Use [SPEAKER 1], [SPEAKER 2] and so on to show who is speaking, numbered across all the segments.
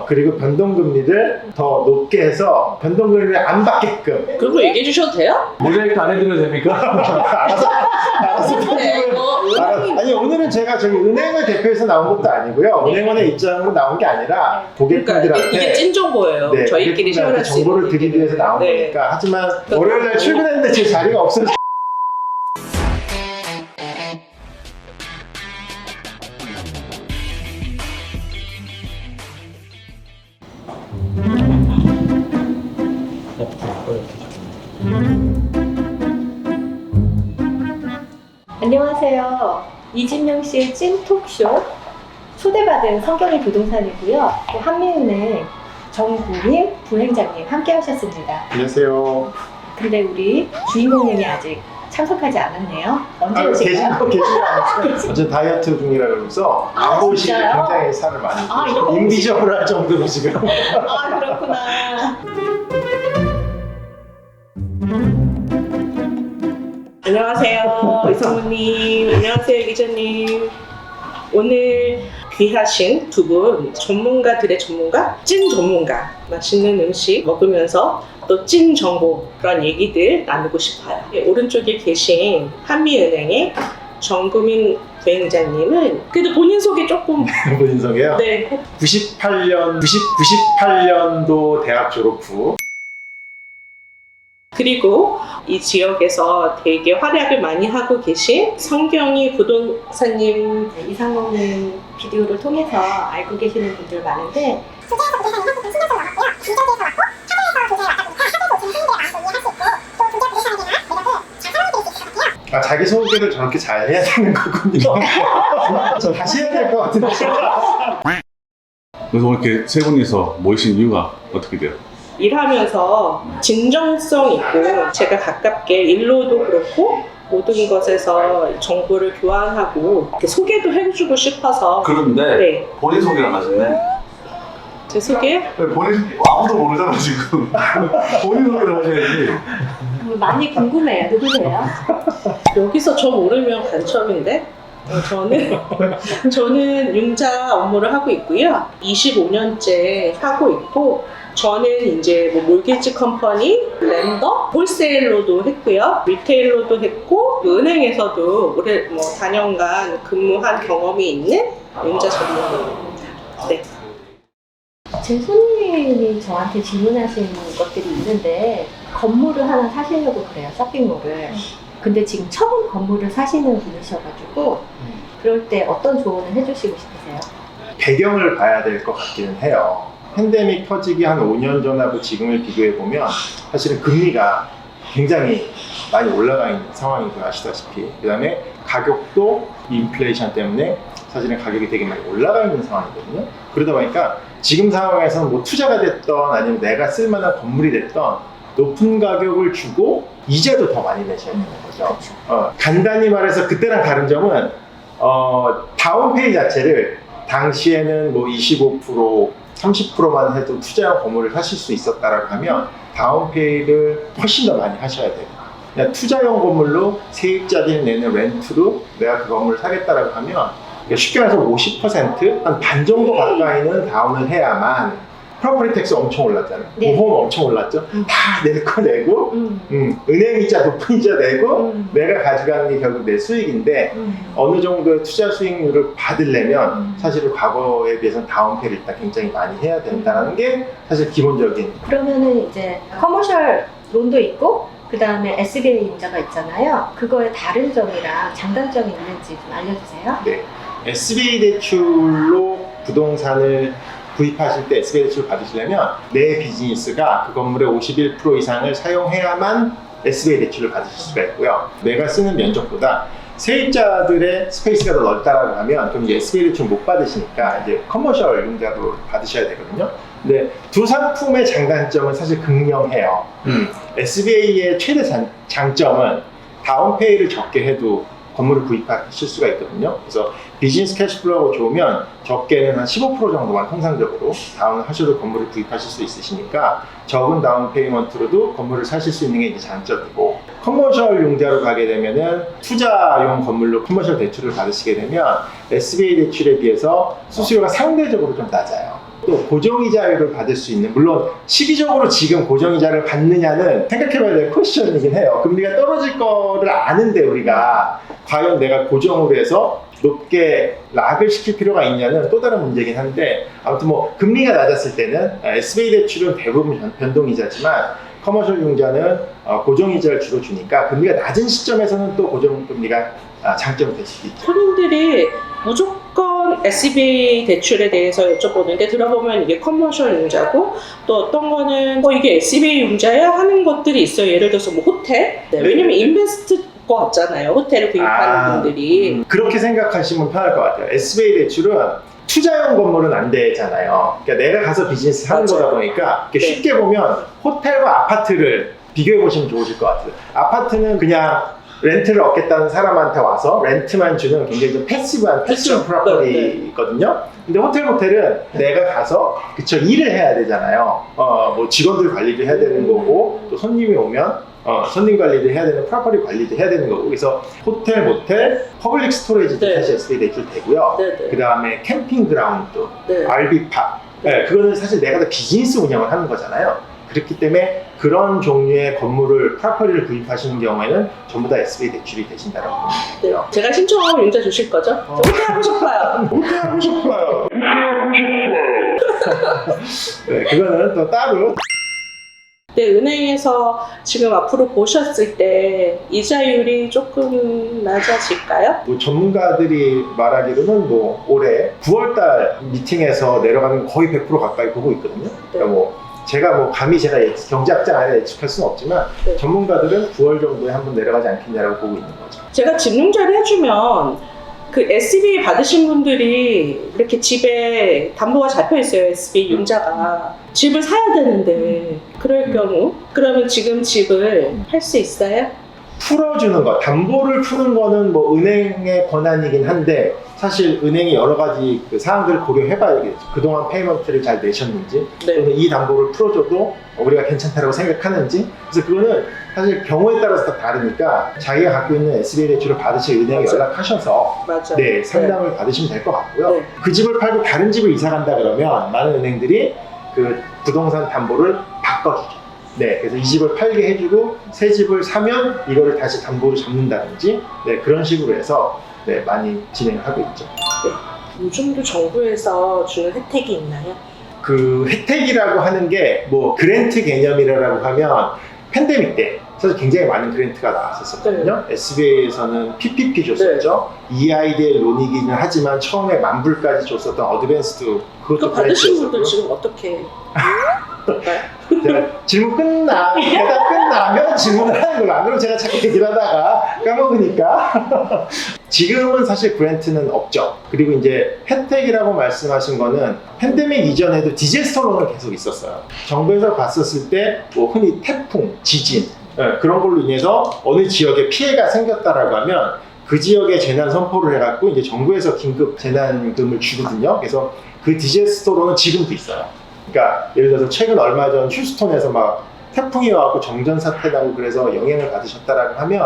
[SPEAKER 1] 그리고 변동금리를 더 높게 해서 변동금리를 안 받게끔.
[SPEAKER 2] 그런 거 얘기해 주셔도 돼요?
[SPEAKER 3] 모자이크 안 해드려도 됩니까?
[SPEAKER 1] 알아서
[SPEAKER 2] 네,
[SPEAKER 1] 아니 오늘은 제가 저기 은행을 대표해서 나온 것도 아니고요. 은행원의 입장으로 나온 게 아니라
[SPEAKER 2] 그러니까
[SPEAKER 1] 고객분들한테
[SPEAKER 2] 이게 찐 정보예요.
[SPEAKER 1] 네,
[SPEAKER 2] 저희끼리
[SPEAKER 1] 고객분들한테
[SPEAKER 2] 쉐어할 수
[SPEAKER 1] 정보를
[SPEAKER 2] 있는
[SPEAKER 1] 드리기 위해서 나온
[SPEAKER 2] 네.
[SPEAKER 1] 거니까. 하지만 월요일날 출근했는데 제 자리가 없어서
[SPEAKER 4] 안녕하세요. 이진명 씨의 찐 톡쇼 초대받은 성경이 부동산이고요. 또 한미은행 정국민 부행장님 함께 하셨습니다.
[SPEAKER 1] 안녕하세요.
[SPEAKER 4] 근데 우리 주인공님이 아직 참석하지 않았네요. 언제 오실까요?
[SPEAKER 1] 계시지 어제 다이어트 중이라 그러면서 안 보시고
[SPEAKER 4] 진짜요?
[SPEAKER 1] 굉장히 살을 많이
[SPEAKER 4] 이거
[SPEAKER 1] 인비저블 할 정도로 지금.
[SPEAKER 4] 아, 그렇구나.
[SPEAKER 2] 안녕하세요, 이성우님. 안녕하세요, 기자님. 오늘 귀하신 두 분, 전문가들의 전문가, 찐 전문가. 맛있는 음식 먹으면서 또 찐 정보, 그런 얘기들 나누고 싶어요. 오른쪽에 계신 한미은행의 정구민 부행장님은 그래도 본인 소개 조금.
[SPEAKER 1] 본인 소개요?
[SPEAKER 2] 네.
[SPEAKER 1] 98년도 대학 졸업 후
[SPEAKER 2] 그리고 이 지역에서 되게 활약을 많이 하고 계신 성경이 부동산님.
[SPEAKER 4] 이상호님 비디오를 통해서 알고 계시는 분들 많은데
[SPEAKER 1] 자기소개를 저렇게 잘 해야 되는 거군요. 저 다시 해야 될 것 같은데.
[SPEAKER 3] 그래서 오늘 이렇게 세 분이서 모이신 이유가 어떻게 돼요?
[SPEAKER 2] 일하면서 진정성 있고 제가 가깝게 일로도 그렇고 모든 것에서 정보를 교환하고 이렇게 소개도 해주고 싶어서.
[SPEAKER 3] 그런데
[SPEAKER 2] 네.
[SPEAKER 3] 본인 소개를 안 하셨네.
[SPEAKER 2] 제 소개?
[SPEAKER 3] 본인 아무도 모르잖아 지금. 본인 소개를 하셔야지.
[SPEAKER 4] 많이 궁금해요. 누구세요?
[SPEAKER 2] 여기서 저 모르면 간첩인데? 저는 융자 업무를 하고 있고요. 25년째 하고 있고, 저는 이제 뭐 몰게지 컴퍼니, 랜더, 홀세일로도 했고요. 리테일로도 했고, 은행에서도 올해 뭐 4년간 근무한 경험이 있는 융자 전문가입니다. 네.
[SPEAKER 4] 제 손님이 저한테 질문하시는 것들이 있는데 건물을 하나 사시려고 그래요. 쇼핑몰을. 근데 지금 처음 건물을 사시는 분이셔가지고 그럴 때 어떤 조언을 해주시고 싶으세요?
[SPEAKER 1] 배경을 봐야 될 것 같기는 해요. 팬데믹 터지기 한 5년 전하고 지금을 비교해보면 사실은 금리가 굉장히 많이 올라가 있는 상황인 거 아시다시피, 그 다음에 가격도 인플레이션 때문에 사실은 가격이 되게 많이 올라가 있는 상황이거든요. 그러다 보니까 지금 상황에서는 뭐 투자가 됐던 아니면 내가 쓸만한 건물이 됐던 높은 가격을 주고 이자도 더 많이 내셔야 되는 거죠. 간단히 말해서 그때랑 다른 점은 다운페이 자체를 당시에는 뭐 25%, 30%만 해도 투자형 건물을 사실 수 있었다라고 하면 다운페이를 훨씬 더 많이 하셔야 돼요. 그냥 투자형 건물로 세입자들이 내는 렌트로 내가 그 건물을 사겠다라고 하면 쉽게 말해서 50%, 한 반 정도 가까이는 다운을 해야만. 프로퍼티 텍스 엄청 올랐잖아요.
[SPEAKER 4] 네.
[SPEAKER 1] 보험 엄청 올랐죠. 다 낼 거 내고 은행 이자 높은 이자 내고 내가 가져가는 게 결국 내 수익인데 어느 정도의 투자 수익률을 받으려면 사실은 과거에 비해서는 다운페이를 일단 굉장히 많이 해야 된다는 게 사실 기본적인.
[SPEAKER 4] 그러면은 이제 커머셜 론도 있고 그 다음에 SBA 융자가 있잖아요. 그거의 다른 점이랑 장단점이 있는지 좀 알려주세요.
[SPEAKER 1] 네. SBA 대출로 부동산을 구입하실 때 SBA 대출을 받으시려면 내 비즈니스가 그 건물의 51% 이상을 사용해야만 SBA 대출을 받으실 수가 있고요. 내가 쓰는 면적보다 세입자들의 스페이스가 더 넓다라고 하면 그럼 이제 SBA 대출 못 받으시니까 이제 커머셜 융자로 받으셔야 되거든요. 근데 두 상품의 장단점은 사실 극명해요. SBA의 최대 장점은 다운페이를 적게 해도 건물을 구입하실 수가 있거든요. 그래서 비즈니스 캐시플로우가 좋으면 적게는 한 15% 정도만 통상적으로 다운을 하셔도 건물을 구입하실 수 있으시니까 적은 다운 페이먼트로도 건물을 사실 수 있는 게 이제 장점이고, 커머셜 융자로 가게 되면은 투자용 건물로 커머셜 대출을 받으시게 되면 SBA 대출에 비해서 수수료가 상대적으로 좀 낮아요. 또 고정이자율을 받을 수 있는, 물론 시기적으로 지금 고정이자를 받느냐는 생각해봐야 될 퀘스천이긴 해요. 금리가 떨어질 거를 아는데 우리가 과연 내가 고정으로 해서 높게 락을 시킬 필요가 있냐는 또 다른 문제긴 한데, 아무튼 뭐 금리가 낮았을 때는 SBA 대출은 대부분 변동이자지만 커머셜 융자는 고정이자를 주로 주니까 금리가 낮은 시점에서는 또 고정금리가 장점이 될 수도 있죠.
[SPEAKER 2] 손님들이 무조건 SBA 대출에 대해서 여쭤보는데 들어보면 이게 커머셜 융자고 또 어떤 거는 이게 SBA 융자야 하는 것들이 있어요. 예를 들어서 뭐 호텔. 네, 왜냐면 인베스트 거 같잖아요. 호텔을 구입하는 분들이.
[SPEAKER 1] 그렇게 생각하시면 편할 것 같아요. SBA 대출은 투자용 건물은 안 되잖아요. 그러니까 내가 가서 비즈니스 하는
[SPEAKER 2] 맞아요.
[SPEAKER 1] 거다 보니까
[SPEAKER 2] 네.
[SPEAKER 1] 쉽게 보면 호텔과 아파트를 비교해 보시면 좋으실 것 같아요. 아파트는 그냥 렌트를 얻겠다는 사람한테 와서 렌트만 주는 굉장히 좀 패시브
[SPEAKER 2] 그쵸.
[SPEAKER 1] 프로퍼티거든요. 근데 모텔은 내가 가서 일을 해야 되잖아요. 뭐 직원들 관리도 해야 되는 거고, 또 손님이 오면 손님 관리도 해야 되는, 프로퍼티 관리도 해야 되는 거고. 그래서 호텔, 모텔, 퍼블릭 스토리지도
[SPEAKER 2] 네.
[SPEAKER 1] 사실 SBA 대출 되고요.
[SPEAKER 2] 네네.
[SPEAKER 1] 그 다음에 캠핑 그라운드,
[SPEAKER 2] 네.
[SPEAKER 1] RV파. 네, 그거는 사실 내가 다 비즈니스 운영을 하는 거잖아요. 그렇기 때문에 그런 종류의 건물을, 프로퍼티를 구입하시는 경우에는 전부 다 SBA 대출이 되신다고 봅니다.
[SPEAKER 2] 네. 제가 신청하면 융자 주실 거죠? 저 호텔 하고 싶어요.
[SPEAKER 1] 호텔하고 싶어요. 네, 그거는 또 따로.
[SPEAKER 2] 네, 은행에서 지금 앞으로 보셨을 때 이자율이 조금 낮아질까요?
[SPEAKER 1] 뭐 전문가들이 말하기로는 뭐 올해 9월달 미팅에서 내려가는 거 거의 100% 가까이 보고 있거든요. 그러니까 뭐 제가 뭐 감히 제가 경제학자 아니라 예측할 수는 없지만
[SPEAKER 2] 네.
[SPEAKER 1] 전문가들은 9월 정도에 한번 내려가지 않겠냐라고 보고 있는 거죠.
[SPEAKER 2] 제가 집융자를 해주면 그 SBA 받으신 분들이 이렇게 집에 담보가 잡혀 있어요. SBA 융자가. 집을 사야 되는데 그럴 경우 그러면 지금 집을 팔 수 있어요?
[SPEAKER 1] 풀어주는 것, 담보를 푸는 거는 뭐 은행의 권한이긴 한데 사실 은행이 여러 가지 그 사항들을 고려해봐야겠죠. 그동안 페이먼트를 잘 내셨는지,
[SPEAKER 2] 네.
[SPEAKER 1] 또는 이 담보를 풀어줘도 우리가 괜찮다고 생각하는지. 그래서 그거는 사실 경우에 따라서 다 다르니까 자기가 갖고 있는 SBA 대출을 받으실 은행에
[SPEAKER 2] 맞아요.
[SPEAKER 1] 연락하셔서
[SPEAKER 2] 맞아요.
[SPEAKER 1] 네, 상담을 받으시면 될 것 같고요.
[SPEAKER 2] 네.
[SPEAKER 1] 그 집을 팔고 다른 집을 이사 간다 그러면 많은 은행들이 그 부동산 담보를 바꿔주죠. 네, 그래서 이 집을 팔게 해주고 새 집을 사면 이거를 다시 담보로 잡는다든지, 네, 그런 식으로 해서 네, 많이 진행을 하고 있죠.
[SPEAKER 2] 요즘도 정부에서 주는 혜택이 있나요?
[SPEAKER 1] 그 혜택이라고 하는 게 뭐 그랜트 개념이라고 하면 팬데믹 때 사실 굉장히 많은 그랜트가 나왔었거든요. SBA에서는 PPP 줬었죠. EIDL 론이기는 하지만 처음에 10,000불까지 줬었던 어드밴스드,
[SPEAKER 2] 그거
[SPEAKER 1] 그것도
[SPEAKER 2] 받으신 분들
[SPEAKER 1] 그랜트였었고요.
[SPEAKER 2] 지금 어떻게 할까요?
[SPEAKER 1] 제가 질문 대답 끝나면 질문을 하는 걸로, 안 그러면 제가 자꾸 얘기를 하다가 까먹으니까. 지금은 사실 그랜트는 없죠. 그리고 이제 혜택이라고 말씀하신 거는 팬데믹 이전에도 디제스터 론은 계속 있었어요. 정부에서 봤었을 때 뭐 흔히 태풍, 지진, 그런 걸로 인해서 어느 지역에 피해가 생겼다라고 하면 그 지역에 재난 선포를 해갖고 이제 정부에서 긴급 재난금을 주거든요. 그래서 그 디제스터 론은 지금도 있어요. 그러니까 예를 들어서 최근 얼마 전 휴스톤에서 막 태풍이 와갖고 정전 사태 나고 그래서 영향을 받으셨다라고 하면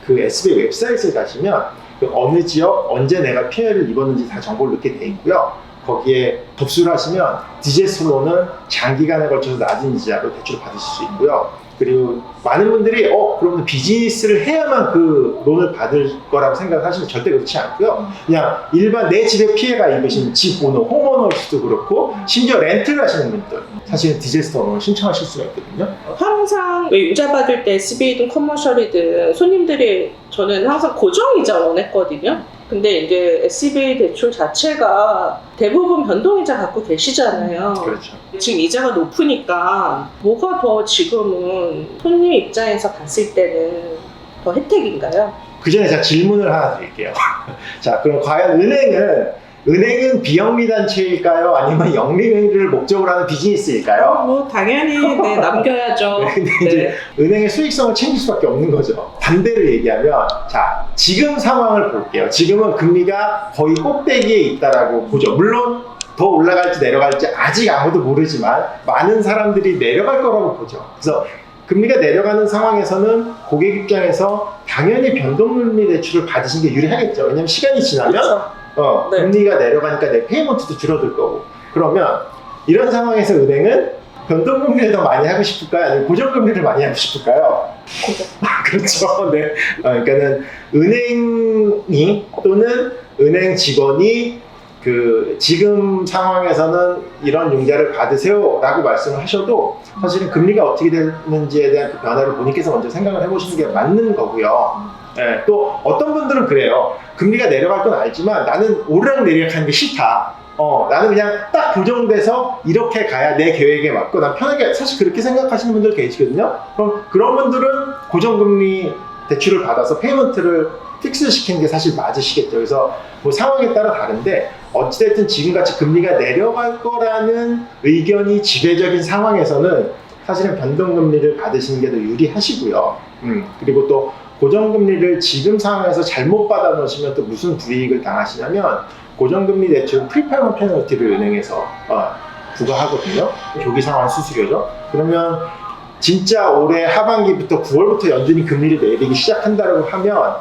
[SPEAKER 1] 그 SBA 웹사이트에 가시면 그 어느 지역 언제 내가 피해를 입었는지 다 정보를 넣게 돼 있고요. 거기에 접수를 하시면 디제스로는 장기간에 걸쳐서 낮은 이자로 대출을 받으실 수 있고요. 그리고 많은 분들이 그러면 비즈니스를 해야만 그 론을 받을 거라고 생각하시면 절대 그렇지 않고요. 그냥 일반 내 집에 피해가 입으신 집 오너, 홈오너일수도 그렇고, 심지어 렌트를 하시는 분들 사실은 디제스터 론을 신청하실 수가 있거든요.
[SPEAKER 2] 항상 왜 융자 받을 때 SBA든 커머셜이든 손님들이 저는 항상 고정이자 원했거든요. 근데 이제 SBA 대출 자체가 대부분 변동이자 갖고 계시잖아요.
[SPEAKER 1] 그렇죠.
[SPEAKER 2] 지금 이자가 높으니까 뭐가 더 지금은 손님 입장에서 봤을 때는 더 혜택인가요?
[SPEAKER 1] 그 전에 제가 질문을 하나 드릴게요. 자, 그럼 과연 은행은 비영리 단체일까요? 아니면 영리를 목적으로 하는 비즈니스일까요?
[SPEAKER 2] 뭐 당연히 네, 남겨야죠.
[SPEAKER 1] 근데 이제 은행의 수익성을 챙길 수밖에 없는 거죠. 반대로 얘기하면, 자, 지금 상황을 볼게요. 지금은 금리가 거의 꼭대기에 있다라고 보죠. 물론 더 올라갈지 내려갈지 아직 아무도 모르지만 많은 사람들이 내려갈 거라고 보죠. 그래서 금리가 내려가는 상황에서는 고객 입장에서 당연히 변동금리 대출을 받으신 게 유리하겠죠. 왜냐면 시간이 지나면
[SPEAKER 2] 그렇죠. 네.
[SPEAKER 1] 금리가 내려가니까 내 페이먼트도 줄어들 거고. 그러면 이런 상황에서 은행은 변동금리를 더 많이 하고 싶을까요? 아니면 고정금리를 많이 하고 싶을까요?
[SPEAKER 4] 고정.
[SPEAKER 1] 그렇죠. 네. 그러니까는 은행이 또는 은행 직원이 그 지금 상황에서는 이런 융자를 받으세요라고 말씀을 하셔도 사실은 금리가 어떻게 되는지에 대한 그 변화를 본인께서 먼저 생각을 해보시는 게 맞는 거고요. 네, 또 어떤 분들은 그래요. 금리가 내려갈 건 알지만 나는 오르락내리락 하는 게 싫다. 나는 그냥 딱 고정돼서 이렇게 가야 내 계획에 맞고 난 편하게, 사실 그렇게 생각하시는 분들 계시거든요. 그럼 그런 분들은 고정금리 대출을 받아서 페이먼트를 픽스 시키는 게 사실 맞으시겠죠. 그래서 뭐 상황에 따라 다른데 어찌됐든 지금같이 금리가 내려갈 거라는 의견이 지배적인 상황에서는 사실은 변동금리를 받으시는 게 더 유리하시고요. 그리고 또 고정금리를 지금 상황에서 잘못 받아 놓으시면 또 무슨 불이익을 당하시냐면 고정금리 대출 프리페이먼트 페널티를 은행에서 부과하거든요. 조기 상환 수수료죠. 그러면 진짜 올해 하반기부터 9월부터 연준이 금리를 내리기 시작한다고 하면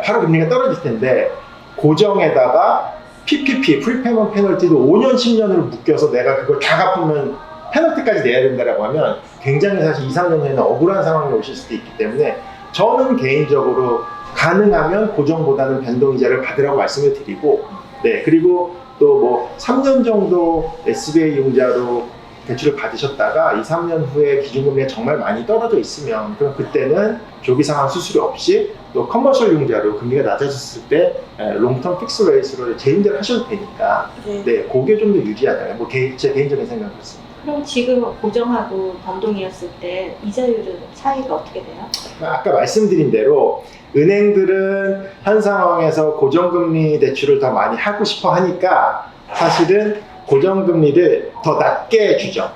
[SPEAKER 1] 바로 금리가 떨어질 텐데 고정에다가 PPP, 프리페이먼트 페널티도 5년, 10년으로 묶여서 내가 그걸 다 갚으면 페널티까지 내야 된다고 하면 굉장히 사실 2, 3년 후에는 억울한 상황이 오실 수도 있기 때문에 저는 개인적으로 가능하면 고정보다는 변동이자를 받으라고 말씀을 드리고, 네, 그리고 또 뭐 3년 정도 SBA 융자로 대출을 받으셨다가 2, 3년 후에 기준금리가 정말 많이 떨어져 있으면 그럼 그때는 조기 상환 수수료 없이 또 커머셜 융자로 금리가 낮아졌을 때 롱텀 픽스 레이스로 재임대를 하셔도 되니까 네, 그게 좀 더 유리하잖아요. 뭐 제 개인적인 생각은 그렇습니다.
[SPEAKER 4] 그럼 지금 고정하고 변동이었을 때 이자율은 차이가 어떻게 돼요?
[SPEAKER 1] 아까 말씀드린 대로 은행들은 현 상황에서 고정금리 대출을 더 많이 하고 싶어 하니까 사실은 고정금리를 더 낮게 주죠.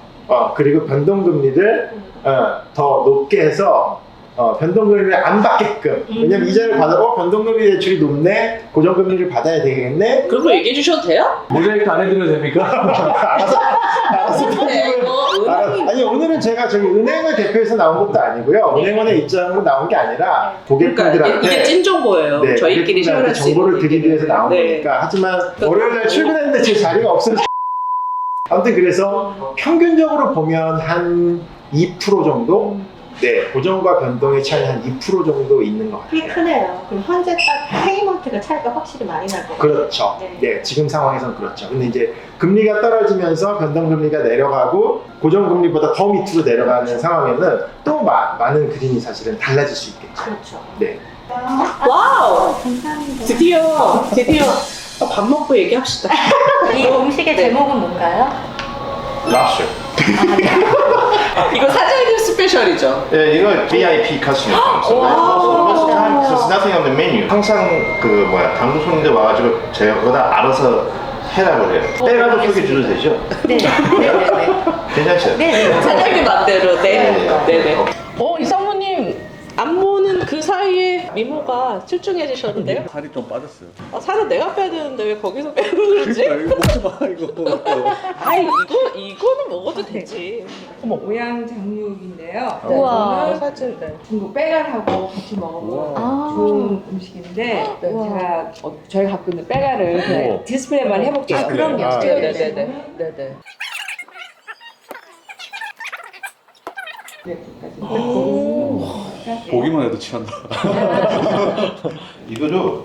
[SPEAKER 1] 그리고 변동금리를 더 높게 해서 변동금리를 안 받게끔. 왜냐면 이자를 받아 변동금리 대출이 높네, 고정금리를 받아야 되겠네.
[SPEAKER 2] 그런 거 얘기해 주셔도 돼요?
[SPEAKER 5] 모자이크 안 해드려도 됩니까?
[SPEAKER 1] 알아서 아니 오늘은 제가 저기 은행을 대표해서 나온 것도 아니고요. 은행원의 입장으로 나온 게 아니라 고객분들한테
[SPEAKER 2] 그러니까 이게 찐 정보예요.
[SPEAKER 1] 네,
[SPEAKER 2] 저희끼리 쉐어할 수 있는
[SPEAKER 1] 정보를 드리기 위해서 나온
[SPEAKER 2] 네.
[SPEAKER 1] 거니까. 하지만 월요일날 출근했는데 제 자리가 없어서 아무튼 그래서 평균적으로 보면 한 2% 정도? 네, 고정과 변동의 차이 한 2% 정도 있는 것
[SPEAKER 4] 꽤
[SPEAKER 1] 같아요.
[SPEAKER 4] 크네요. 그럼 현재 딱 페이먼트가 차이가 확실히 많이 날 거예요.
[SPEAKER 1] 그렇죠.
[SPEAKER 4] 네.
[SPEAKER 1] 네, 지금 상황에서는 그렇죠. 근데 이제 금리가 떨어지면서 변동금리가 내려가고 고정금리보다 더 밑으로 내려가는 상황에는 또 많은 그림이 사실은 달라질 수 있겠죠.
[SPEAKER 4] 그렇죠.
[SPEAKER 1] 네.
[SPEAKER 2] 와우!
[SPEAKER 4] 감사합니다.
[SPEAKER 2] 드디어 밥 먹고 얘기합시다.
[SPEAKER 4] 이 음식의 제목은 뭔가요?
[SPEAKER 3] 랍스터.
[SPEAKER 2] 이거 사장님 스페셜이죠?
[SPEAKER 3] 예, 이거 VIP 카스입니다. Most time, there's nothing on the menu. 항상 그 당구 손님들 와가지고 제가 그거다 알아서 해라고 그래요. 빼가도 소개 주셔도 되죠?
[SPEAKER 4] 네. 네네네.
[SPEAKER 3] 괜찮죠?
[SPEAKER 4] 네.
[SPEAKER 2] 사장님 맘대로.
[SPEAKER 3] 네.
[SPEAKER 2] 네네. 이상무님 안무는 그 사이에 미모가 출중해지셨는데요?
[SPEAKER 5] 살이 좀 빠졌어요.
[SPEAKER 2] 살은 내가 빼야 되는데 왜 거기서 빼고 그러지?
[SPEAKER 5] 이거 먹지 마 이거.
[SPEAKER 2] 아이 이거는 먹어도 되지.
[SPEAKER 6] 오양 장육인데요.
[SPEAKER 4] 우와.
[SPEAKER 6] 이거는
[SPEAKER 2] 사진.
[SPEAKER 6] 중국 빼갈하고 같이 먹어보면
[SPEAKER 4] 아.
[SPEAKER 6] 좋은 음식인데
[SPEAKER 4] 우와.
[SPEAKER 6] 제가 저희가 갖고 있는 빼갈을 그냥 디스플레이만 해볼게요.
[SPEAKER 4] 아, 그럼요.
[SPEAKER 1] 아,
[SPEAKER 2] 네네네.
[SPEAKER 5] 보기만 해도 취한다.
[SPEAKER 3] 이거죠?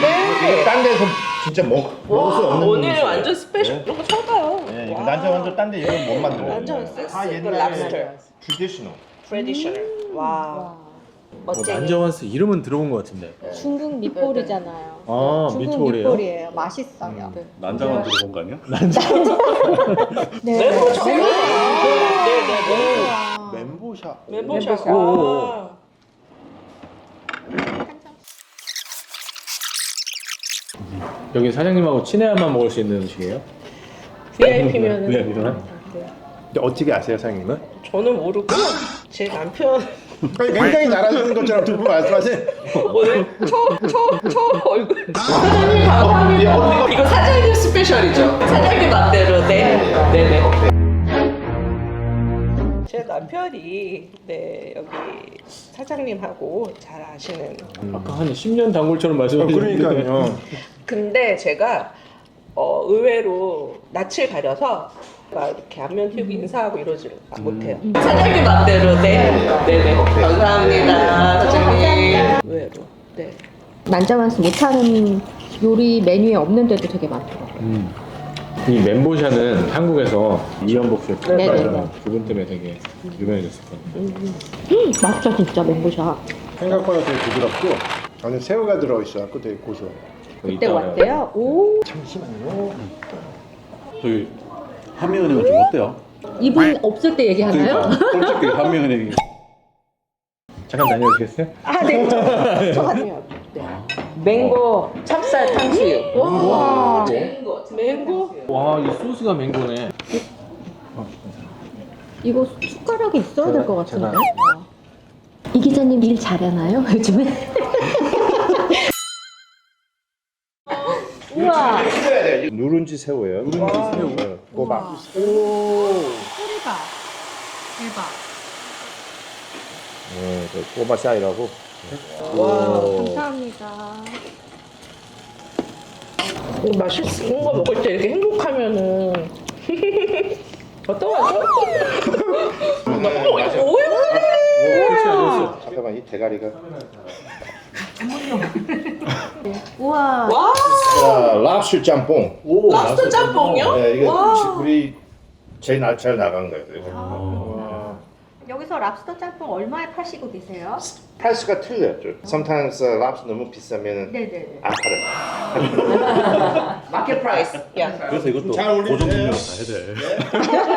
[SPEAKER 2] 네.
[SPEAKER 1] 딴 데서 진짜 먹을 수 없는
[SPEAKER 2] 오늘
[SPEAKER 1] 음식이에요.
[SPEAKER 2] 완전 스페셜. 이런 거 처음 봐요.
[SPEAKER 1] 네, 이거
[SPEAKER 2] 와.
[SPEAKER 1] 완전 딴 데 이건 못 만들어요.
[SPEAKER 2] 완전 섹시.
[SPEAKER 1] 다
[SPEAKER 2] 그
[SPEAKER 1] 옛날에
[SPEAKER 2] 랍스터.
[SPEAKER 1] 트레디셔널.
[SPEAKER 2] 트레디셔널. 와. 멋쟁이.
[SPEAKER 7] 난저완스 이름은 들어본 것 같은데.
[SPEAKER 4] 중국 밑볼이잖아요.
[SPEAKER 7] 아,
[SPEAKER 4] 중국
[SPEAKER 7] 밑볼이에요?
[SPEAKER 4] 밑볼이에요. 맛있어요.
[SPEAKER 5] 난장만 들어본 거 아니야?
[SPEAKER 4] 네.
[SPEAKER 2] 멤버샵. 네네네.
[SPEAKER 1] 멘보샤.
[SPEAKER 2] 멤버샵.
[SPEAKER 7] 오.
[SPEAKER 2] 와.
[SPEAKER 7] 여기 사장님하고 친해야만 먹을 수 있는 음식이에요?
[SPEAKER 2] VIP면은.
[SPEAKER 7] VIP면?
[SPEAKER 1] 근데 어떻게 아세요, 사장님은?
[SPEAKER 2] 저는 모르고 제 남편
[SPEAKER 1] 굉장히 잘하시는 것처럼 두 분 말씀하세요.
[SPEAKER 2] 오늘 저 얼굴. 사장님 감사합니다. 이거 사장님 스페셜이죠? 사장님 맘대로. 네네. 제 남편이 여기 사장님하고 잘 아시는.
[SPEAKER 7] 아까 한 10년 단골처럼 말씀하셨는데.
[SPEAKER 1] 그러니까요.
[SPEAKER 2] 근데 제가 의외로 낯을 가려서 막 이렇게 안면 튀고 인사하고 이러지를 못해요. 사장님 맘대로. 네. 네네. 감사합니다. 사장님. 왜? 네.
[SPEAKER 4] 만장한수 못하는 요리 메뉴에 없는데도 되게 많더라고요.
[SPEAKER 7] 이 멘보샤는 한국에서 이연복 셰프
[SPEAKER 4] 네네네.
[SPEAKER 7] 그분 때문에 되게 유명해졌었거든요.
[SPEAKER 4] 맛있다 진짜 멘보샤.
[SPEAKER 1] 생각보다 되게 부드럽고 안에 새우가 들어있어갖고 되게 고소해요.
[SPEAKER 4] 그때 왔대요. 오.
[SPEAKER 1] 잠시만요.
[SPEAKER 5] 저희 한미은행은 좀 어때요?
[SPEAKER 4] 이분 없을 때 얘기하나요?
[SPEAKER 5] 그러니까 솔직히 한미은행이
[SPEAKER 7] 잠깐 다녀오시겠어요?
[SPEAKER 4] 아 네. 저 같아요. 네.
[SPEAKER 6] 맹고 찹쌀 탕수육.
[SPEAKER 4] 와.
[SPEAKER 2] 맹고.
[SPEAKER 7] 와, 이 소스가 맹고네.
[SPEAKER 4] 이거 숟가락이 있어야 될 것 같은데. 이 기자님 일 잘하나요 요즘에? 우와.
[SPEAKER 3] 누룽지 새우예요.
[SPEAKER 1] 누룽지 새우. 꼬박.
[SPEAKER 4] 소리가 대박.
[SPEAKER 3] 꼬바 샤이라고.
[SPEAKER 4] 감사합니다.
[SPEAKER 2] 맛있는 거 먹을 때 이렇게 행복하면은 어떠하죠?
[SPEAKER 3] 잠깐만 이 대가리가.
[SPEAKER 4] 우와.
[SPEAKER 2] 와,
[SPEAKER 3] 랍스터 짬뽕.
[SPEAKER 2] 랍스터 짬뽕이요?
[SPEAKER 3] 네, 이게
[SPEAKER 2] 와.
[SPEAKER 3] 우리 제일 잘 나간 거예요.
[SPEAKER 4] 여기서 랍스터 짬뽕 얼마에 파시고 계세요?
[SPEAKER 3] 프라이스가 틀려요. Sometimes 랍스터 너무 비싸면
[SPEAKER 4] 네네네.
[SPEAKER 3] 안 팔아요.
[SPEAKER 2] 마켓 프라이스. 야.
[SPEAKER 5] 그래서 이것도
[SPEAKER 3] 잘 어울리네.
[SPEAKER 5] 고정 능력 다 해야 돼.